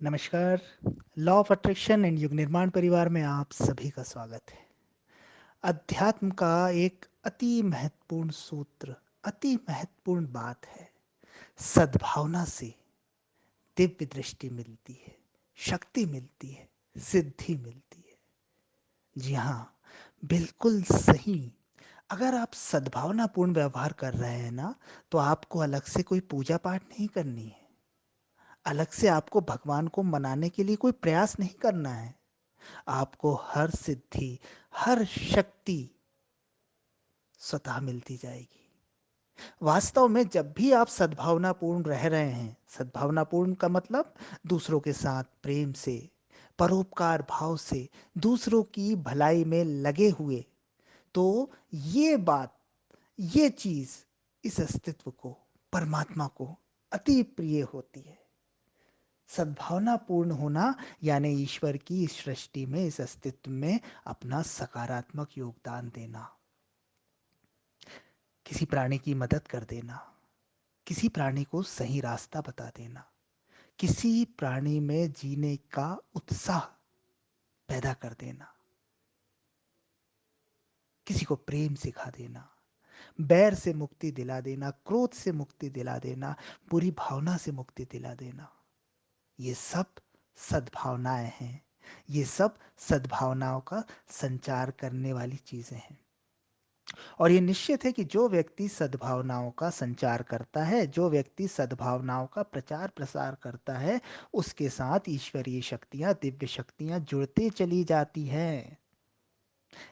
नमस्कार। Law of attraction and युग निर्माण परिवार में आप सभी का स्वागत है। अध्यात्म का एक अति महत्वपूर्ण सूत्र, अति महत्वपूर्ण बात है। सद्भावना से दिव्य दृष्टि मिलती है, शक्ति मिलती है, सिद्धि मिलती है। जी हाँ, बिल्कुल सही। अगर आप सद्भावनापूर्ण व्यवहार कर रहे हैं ना, तो आपको अलग से कोई पूजा पाठ नहीं करनी है। अलग से आपको भगवान को मनाने के लिए कोई प्रयास नहीं करना है। आपको हर सिद्धि, हर शक्ति स्वतः मिलती जाएगी। वास्तव में जब भी आप सद्भावनापूर्ण रह रहे हैं, सद्भावनापूर्ण का मतलब दूसरों के साथ प्रेम से, परोपकार भाव से, दूसरों की भलाई में लगे हुए, तो ये बात, ये चीज इस अस्तित्व को, परमात्मा को अति प्रिय होती है। सद्भावनापूर्ण होना यानी ईश्वर की इस सृष्टि में, इस अस्तित्व में अपना सकारात्मक योगदान देना, किसी प्राणी की मदद कर देना, किसी प्राणी को सही रास्ता बता देना, किसी प्राणी में जीने का उत्साह पैदा कर देना, किसी को प्रेम सिखा देना, बैर से मुक्ति दिला देना, क्रोध से मुक्ति दिला देना, बुरी भावना से मुक्ति दिला देना। ये सब सद्भावनाएं हैं। ये सब सद्भावनाओं का संचार करने वाली चीजें हैं। और ये निश्चित है कि जो व्यक्ति सद्भावनाओं का संचार करता है, जो व्यक्ति सद्भावनाओं का प्रचार प्रसार करता है, उसके साथ ईश्वरीय शक्तियां, दिव्य शक्तियां जुड़ते चली जाती हैं।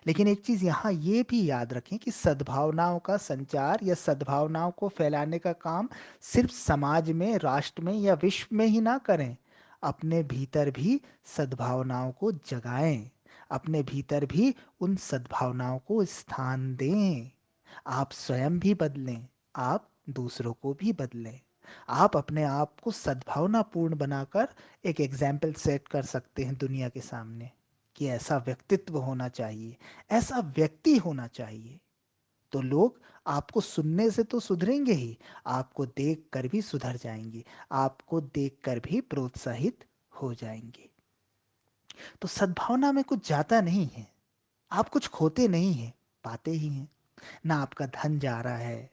लेकिन एक चीज यहां ये भी याद रखें कि सद्भावनाओं का संचार या सद्भावनाओं को फैलाने का काम सिर्फ समाज में, राष्ट्र में या विश्व में ही ना करें। अपने भीतर भी सद्भावनाओं को जगाएं। अपने भीतर भी उन सद्भावनाओं को स्थान दें। आप स्वयं भी बदलें, आप दूसरों को भी बदलें। आप अपने आप को सद्भावनापूर्ण बनाकर एक एग्जाम्पल सेट कर सकते हैं दुनिया के सामने कि ऐसा व्यक्तित्व होना चाहिए, ऐसा व्यक्ति होना चाहिए। तो लोग आपको सुनने से तो सुधरेंगे ही, आपको देख कर भी सुधर जाएंगे, आपको देख कर भी प्रोत्साहित हो जाएंगे। तो सद्भावना में कुछ जाता नहीं है। आप कुछ खोते नहीं हैं, पाते ही हैं। ना आपका धन जा रहा है,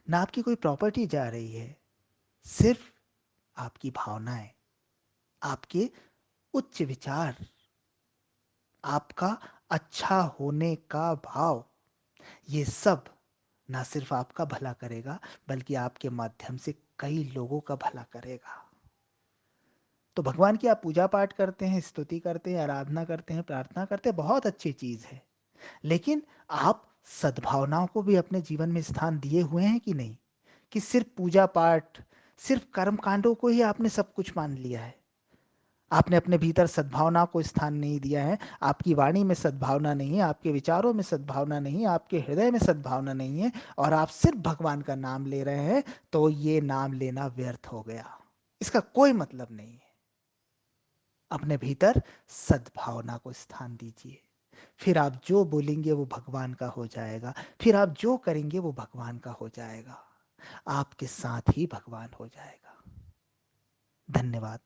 ना आपकी कोई प्रॉपर्टी जा रही है। सिर्फ आपकी भावनाएं, आपके उच्च विचार, आपका अच्छा होने का भाव, ये सब ना सिर्फ आपका भला करेगा, बल्कि आपके माध्यम से कई लोगों का भला करेगा। तो भगवान की आप पूजा पाठ करते हैं, स्तुति करते हैं, आराधना करते हैं, प्रार्थना करते हैं, बहुत अच्छी चीज है। लेकिन आप सद्भावनाओं को भी अपने जीवन में स्थान दिए हुए हैं कि नहीं? कि सिर्फ पूजा पाठ, सिर्फ कर्म कांडों को ही आपने सब कुछ मान लिया है? आपने अपने भीतर सद्भावना को स्थान नहीं दिया है। आपकी वाणी में सद्भावना नहीं है, आपके विचारों में सद्भावना नहीं है, आपके हृदय में सद्भावना नहीं है, और आप सिर्फ भगवान का नाम ले रहे हैं, तो ये नाम लेना व्यर्थ हो गया। इसका कोई मतलब नहीं है। अपने भीतर सद्भावना को स्थान दीजिए। फिर आप जो बोलेंगे वो भगवान का हो जाएगा, फिर आप जो करेंगे वो भगवान का हो जाएगा, आपके साथ ही भगवान हो जाएगा। धन्यवाद।